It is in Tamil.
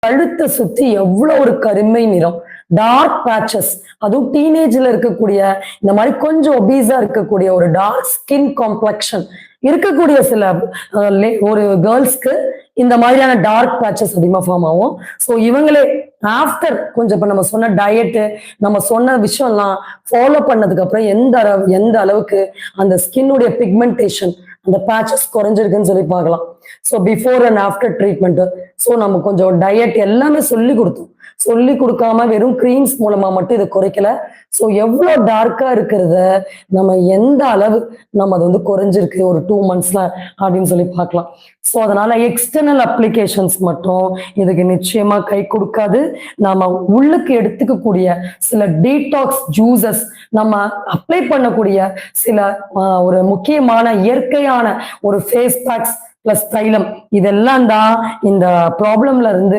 கழுத்தை சுத்தி எவ்வளவு ஒரு கருமை நிறம், டார்க் பேச்சஸ், அதுவும் டீனேஜ்ல இருக்கக்கூடிய இந்த மாதிரி கொஞ்சம் ஒபீஸா இருக்கக்கூடிய ஒரு டார்க் ஸ்கின் காம்ப்ளெக்ஷன் இருக்கக்கூடிய சில ஒரு கேர்ள்ஸ்க்கு இந்த மாதிரியான டார்க் பேச்சஸ் அதிகமா ஃபார்ம் ஆகும். ஸோ இவங்களே ஆஃப்டர் கொஞ்சம் இப்ப நம்ம சொன்ன டயட்டு, நம்ம சொன்ன விஷயம்லாம் ஃபாலோ பண்ணதுக்கு அப்புறம் எந்த அளவுக்கு அந்த ஸ்கின்னுடைய பிக்மெண்டேஷன், அந்த பேச்சஸ் குறைஞ்சிருக்குன்னு சொல்லி பார்க்கலாம். So before and after treatment. So நம்ம கொஞ்சம் டயட் எல்லாமே சொல்லி கொடுக்காம வெறும் கிரீம்ஸ் மூலமா மட்டும் இதை குறைக்கல. ஸோ எவ்வளோ டார்க்கா இருக்கிறத நம்ம எந்த அளவு நம்ம அது குறைஞ்சிருக்கு ஒரு 2 monthsல அப்படின்னு சொல்லி பார்க்கலாம். ஸோ அதனால எக்ஸ்டர்னல் அப்ளிகேஷன்ஸ் மட்டும் இதுக்கு நிச்சயமா கை கொடுக்காது. நாம உள்ளுக்கு எடுத்துக்கக்கூடிய சில டீடாக்ஸ் ஜூசஸ், நம்ம அப்ளை பண்ணக்கூடிய சில ஒரு முக்கியமான இயற்கையான ஒரு ஃபேஸ் பேக்ஸ் பிளஸ் தைலம், இதெல்லாம் தான் இந்த ப்ராப்ளம்ல இருந்து